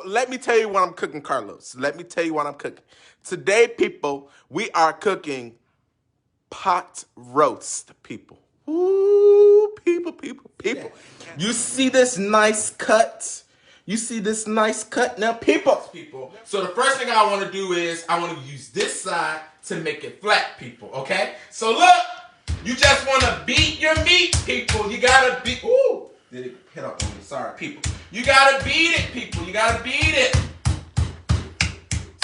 let me tell you what I'm cooking, Carlos. Let me tell you what I'm cooking. Today, people, we are cooking pot roast, people. Ooh, people. You see this nice cut? You see this nice cut now, people. So the first thing I want to do is I want to use this side to make it flat, people. Okay? So look, you just want to beat your meat, people. You gotta beat. Ooh, did it hit up on me? Sorry, people. You gotta beat it, people. You gotta beat it.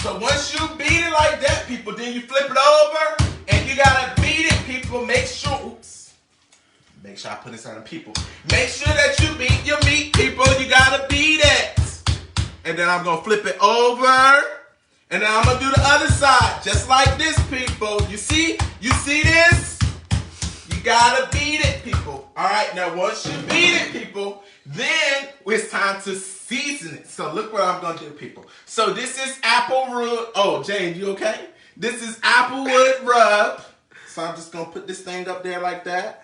So once you beat it like that, people, then you flip it over and you gotta beat it, people. Make sure. Oops. Make sure I put this on the people. Make sure that you beat your meat, people. You gotta beat it. And then I'm gonna flip it over. And then I'm gonna do the other side. Just like this, people. You see? You see this? You gotta beat it, people. Alright, now once you beat it, people, then it's time to season it. So look what I'm gonna do, people. So this is applewood. Oh, Jane, you okay? This is applewood rub. So I'm just gonna put this thing up there like that.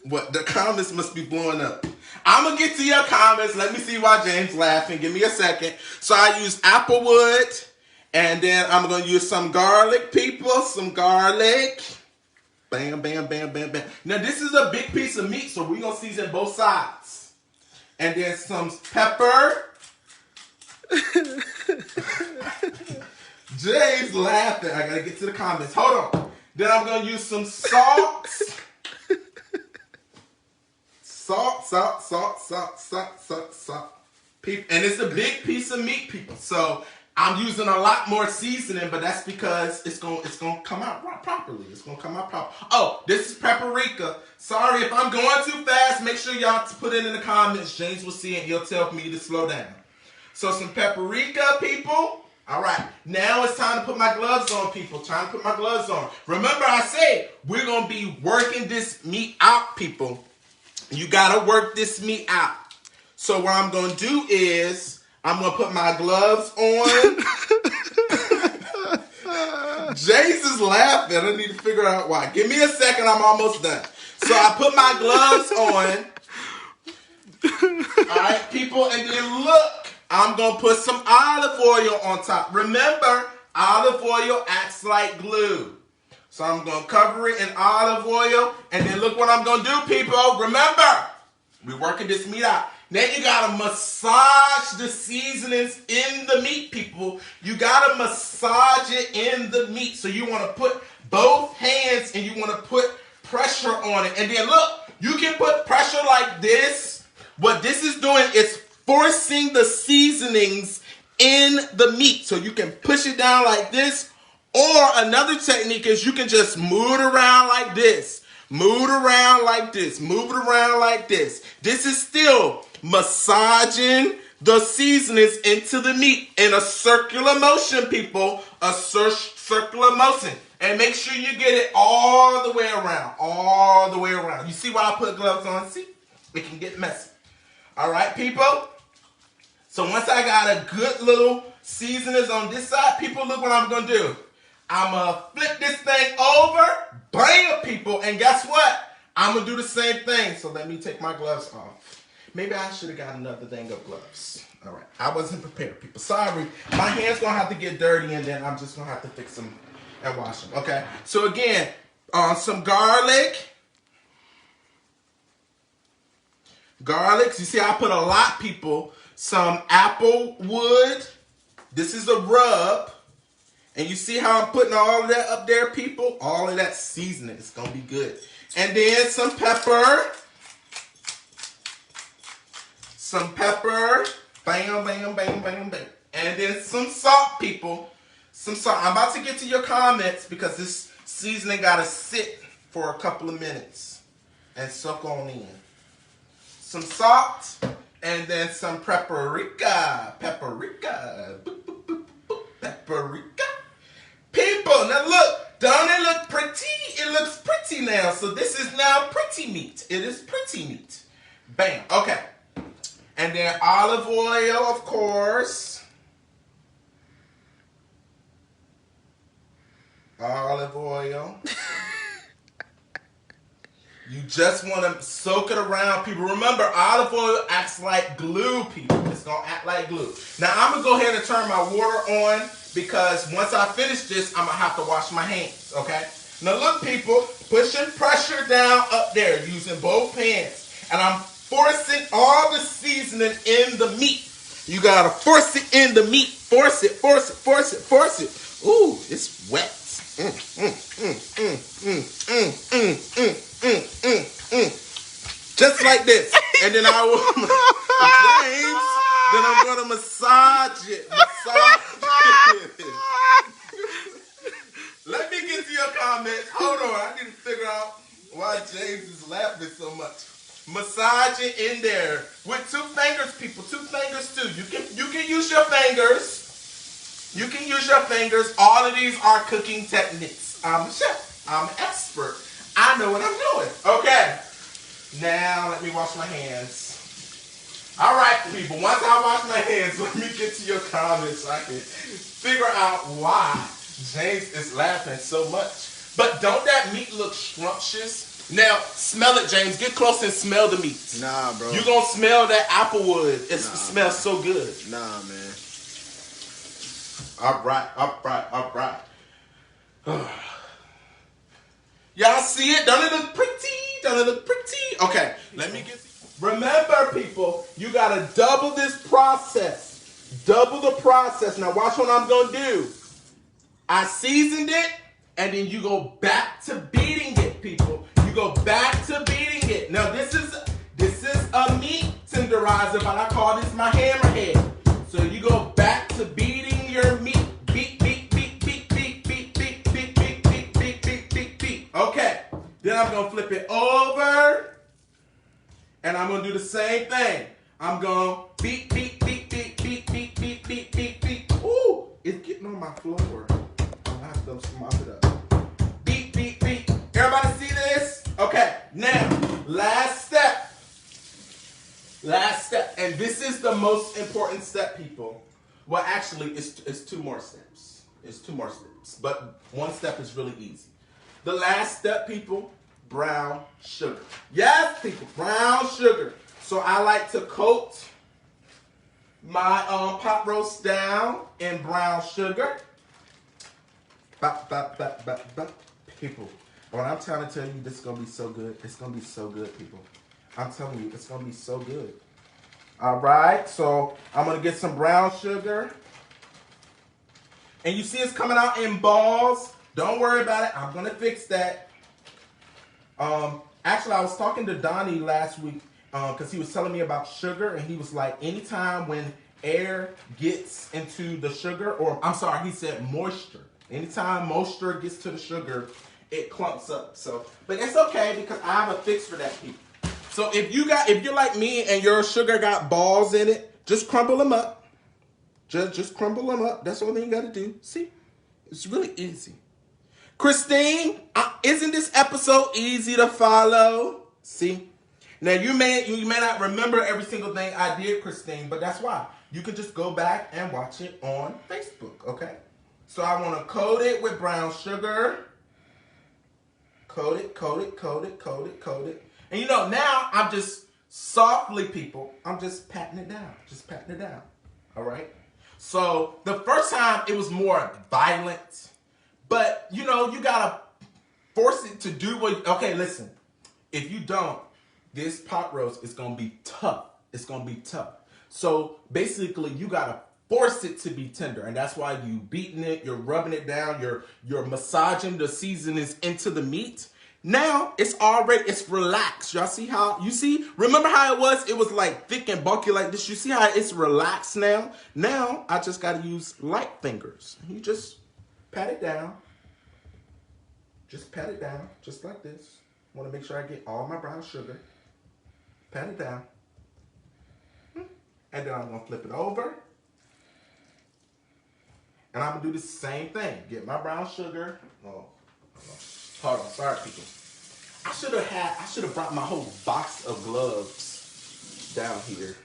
What? The comments must be blowing up. I'm gonna get to your comments. Let me see why James laughing. Give me a second. So I use applewood, and then I'm gonna use some garlic, people. Some garlic. Bam, bam, bam, bam, bam. Now this is a big piece of meat, so we're gonna season both sides. And then some pepper. James laughing. I gotta get to the comments. Hold on. Then I'm gonna use some salt. Salt. People, and it's a big piece of meat, people. So I'm using a lot more seasoning, but that's because it's gonna come out properly. It's gonna come out properly. Oh, this is paprika. Sorry if I'm going too fast. Make sure y'all put it in the comments. James will see it. He'll tell me to slow down. So some paprika, people. All right, now it's time to put my gloves on, people. Time to put my gloves on. Remember, I said we're gonna be working this meat out, people. You gotta work this meat out. So what I'm gonna do is I'm gonna put my gloves on. Jace is laughing. I need to figure out why. Give me a second. I'm almost done. So I put my gloves on. All right, people, and then look, I'm gonna put some olive oil on top. Remember, olive oil acts like glue. So I'm going to cover it in olive oil. And then look what I'm going to do, people. Remember, we're working this meat out. Then you got to massage the seasonings in the meat, people. You got to massage it in the meat. So you want to put both hands and you want to put pressure on it. And then look, you can put pressure like this. What this is doing is forcing the seasonings in the meat. So you can push it down like this. Or another technique is you can just move it around like this. Move it around like this. Move it around like this. This is still massaging the seasonings into the meat in a circular motion, people. A circular motion. And make sure you get it all the way around. All the way around. You see why I put gloves on? See? It can get messy. All right, people? So once I got a good little seasonings on this side, people, look what I'm going to do. I'm going to flip this thing over, bam, people, and guess what? I'm going to do the same thing. So let me take my gloves off. Maybe I should have got another thing of gloves. All right. I wasn't prepared, people. Sorry. My hands going to have to get dirty, and then I'm just going to have to fix them and wash them. Okay. So again, some garlic. Garlic. You see, I put a lot, people. Some apple wood. This is a rub. And you see how I'm putting all of that up there, people? All of that seasoning. It's going to be good. And then some pepper. Some pepper. Bam, bam, bam, bam, bam. And then some salt, people. Some salt. I'm about to get to your comments because this seasoning got to sit for a couple of minutes and soak on in. Some salt. And then some paprika. Paprika. Boop, boop, boop, boop. Paprika. People, now look, don't it look pretty? It looks pretty now. So this is now pretty meat. It is pretty meat. Bam. Okay. And then olive oil, of course. Olive oil. You just want to soak it around, people. Remember, olive oil acts like glue, people. It's It's going to act like glue. Now, I'm going to go ahead and turn my water on because once I finish this, I'm going to have to wash my hands, okay? Now, look, people, pushing pressure down up there using both hands. And I'm forcing all the seasoning in the meat. You got to force it in the meat. Force it, force it, force it, force it. Ooh, it's wet. Just like this. And then I will, James, then I'm going to massage it. Let me get to your comments. Hold on. I need to figure out why James is laughing so much. Massage it in there. With 2 fingers, people. 2 fingers, too. You can use your fingers. You can use your fingers. All of these are cooking techniques. I'm a chef. I'm an expert. I know what I'm doing. Okay. Now, let me wash my hands. All right, people. Once I wash my hands, let me get to your comments so I can figure out why James is laughing so much. But don't that meat look scrumptious? Now, smell it, James. Get close and smell the meat. Nah, bro. You're going to smell that applewood. It smells so good. Nah, man. All right, all right, all right. Y'all see it? Don't it look pretty? Don't it look pretty? Okay, let me get... Remember, people, you got to double this process. Double the process. Now, watch what I'm going to do. I seasoned it, and then you go back to beating it, people. You go back to beating it. Now, this is a meat tenderizer, but I call this my hammerhead. So you go back to beating your meat. Beat, beat, beat, beat, beat, beat, beat, beat, beat, beat, beat, beat, beat, beat. Okay. Then I'm going to flip it over. And I'm going to do the same thing. I'm going to beat, beat, beat, beat, beat, beat, beat, beat, beat, beat. Ooh, it's getting on my floor. I have to mop it up. Beat, beat, beat. Everybody see this? Okay. Now, last step. Last step. And this is the most important step, people. Well, actually, it's 2 more steps. It's 2 more steps. But one step is really easy. The last step, people, brown sugar. Yes, people, brown sugar. So I like to coat my pot roast down in brown sugar. People, when I'm trying to tell you this is going to be so good, it's going to be so good, people. I'm telling you, it's going to be so good. All right, so I'm going to get some brown sugar. And you see it's coming out in balls. Don't worry about it. I'm going to fix that. Actually, I was talking to Donnie last week because he was telling me about sugar. And he was like, anytime when air gets into the sugar, or I'm sorry, he said moisture. Anytime moisture gets to the sugar, it clumps up. So, but it's okay because I have a fix for that, people. So if you're like me and your sugar got balls in it, just crumble them up. Just crumble them up. That's all you got to do. See? It's really easy. Christine, isn't this episode easy to follow? See? Now, you may not remember every single thing I did, Christine, but that's why. You can just go back and watch it on Facebook, okay? So I want to coat it with brown sugar. Coat it, coat it, coat it, coat it, coat it. And you know, now I'm just softly, people, I'm just patting it down. Just patting it down. All right? So the first time it was more violent. But, you know, you got to force it to do what... Okay, listen. If you don't, this pot roast is going to be tough. It's going to be tough. So basically, you got to force it to be tender. And that's why you beating it, you're rubbing it down, you're massaging the seasonings into the meat. Now, it's relaxed. Y'all see how, remember how it was? It was like thick and bulky like this. You see how it's relaxed now? Now, I just got to use light fingers. You just pat it down. Just pat it down, just like this. Want to make sure I get all my brown sugar. Pat it down. And then I'm going to flip it over. And I'm going to do the same thing. Get my brown sugar. Oh, hold on. Sorry, people. I should have brought my whole box of gloves down here.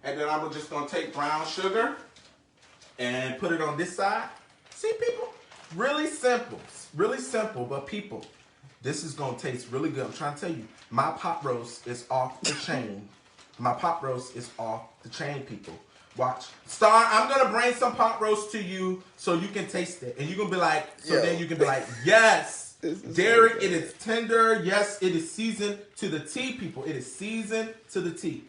And then I'm just going to take brown sugar and put it on this side. See, people? Really simple. Really simple, but people, this is going to taste really good. I'm trying to tell you, my pot roast is off the chain. My pot roast is off the chain, people. Watch. Star, I'm going to bring some pot roast to you so you can taste it. And you're going to be like, then you can be like, yes, Derrick, it is tender. Yes, it is seasoned to the T, people. It is seasoned to the T.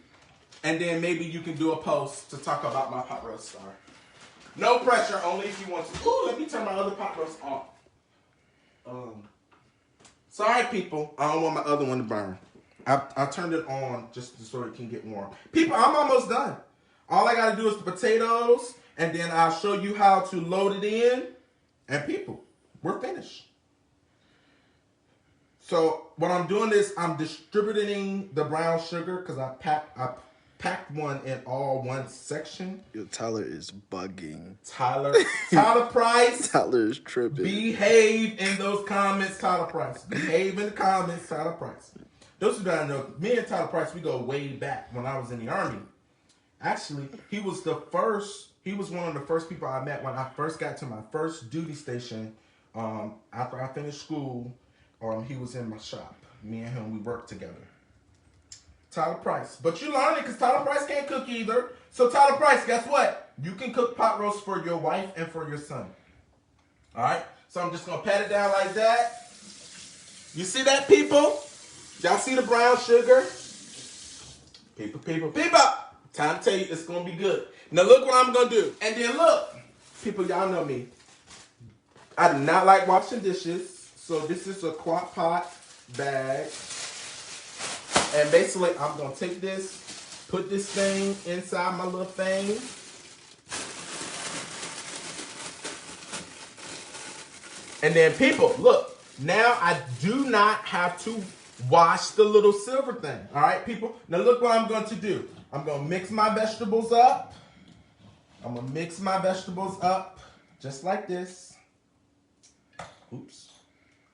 And then maybe you can do a post to talk about my pot roast, Star. No pressure, only if you want to. Ooh, let me turn my other pot roast off. Sorry, people. I don't want my other one to burn. I turned it on just so it can get warm. People, I'm almost done. All I got to do is the potatoes, and then I'll show you how to load it in. And people, we're finished. So what I'm doing is I'm distributing the brown sugar because I packed one in all one section. Yo, Tyler is bugging. Tyler Price. Tyler is tripping. Behave in those comments, Tyler Price. Behave in the comments, Tyler Price. Those who don't know, me and Tyler Price, we go way back when I was in the Army. Actually, he was one of the first people I met when I first got to my first duty station. After I finished school, he was in my shop. Me and him, we worked together. Tyler Price. But you learn it because Tyler Price can't cook either. So Tyler Price, guess what? You can cook pot roast for your wife and for your son. All right? So I'm just going to pat it down like that. You see that, people? Y'all see the brown sugar? People. Time to tell you it's going to be good. Now look what I'm going to do. And then look. People, y'all know me. I do not like washing dishes. So this is a crock pot bag. And basically, I'm going to take this, put this thing inside my little thing. And then people, look. Now I do not have to wash the little silver thing. All right, people? Now look what I'm going to do. I'm going to mix my vegetables up. I'm going to mix my vegetables up just like this. Oops.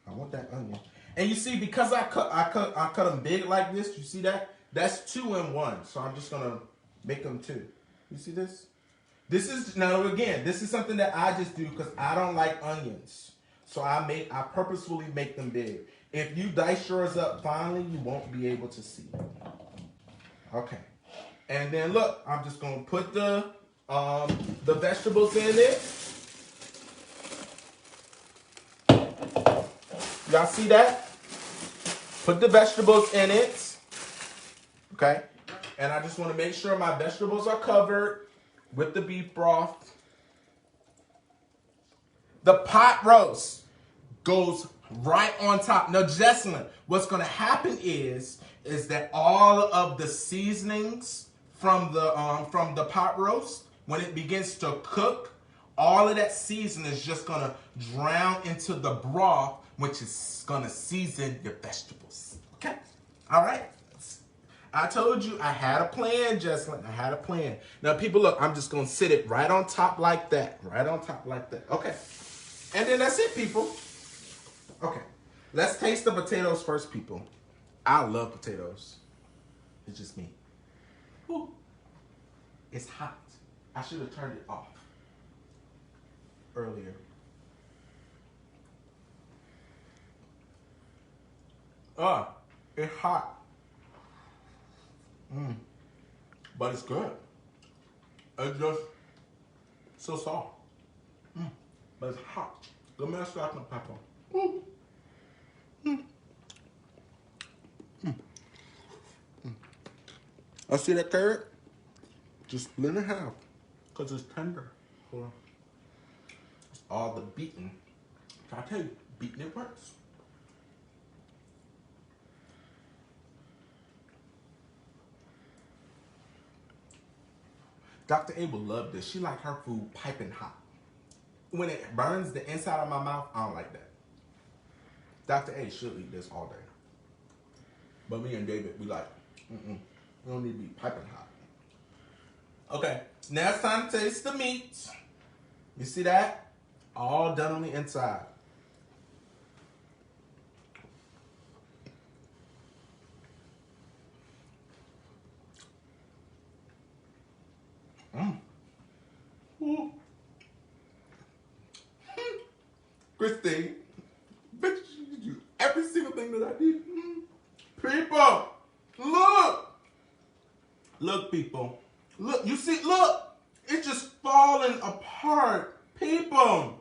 I want that onion. And you see, because I cut them big like this, you see that? That's 2 in 1. So I'm just going to make them 2. You see this? This is, now again, this is something that I just do because I don't like onions. So I purposefully make them big. If you dice yours up finely, you won't be able to see. Okay. And then look, I'm just going to put the vegetables in it. Y'all see that? Put the vegetables in it. Okay? And I just want to make sure my vegetables are covered with the beef broth. The pot roast goes right on top. Now, Jesselyn, what's going to happen is that all of the seasonings from the pot roast, when it begins to cook, all of that seasoning is just going to drown into the broth, which is going to season your vegetables. Okay? All right? I told you I had a plan, Jesselyn. I had a plan. Now, people, look, I'm just going to sit it right on top like that. Right on top like that. Okay. And then that's it, people. Okay. Let's taste the potatoes first, people. I love potatoes. It's just me. Ooh. It's hot. I should have turned it off earlier. It's hot. But it's good. It's just so soft. But it's hot. Give me a salt and pepper. I see that carrot? Just split it in half. Because it's tender. Hold on. It's all the beating. I tell you, beating it works. Dr. A will love this. She like her food piping hot. When it burns the inside of my mouth, I don't like that. Dr. A should eat this all day. But me and David, we like, we don't need to be piping hot. Okay, now it's time to taste the meat. You see that? All done on the inside. Christine, bitch, you do every single thing that I did. People, look. Look, people. Look, you see, look. It's just falling apart. People.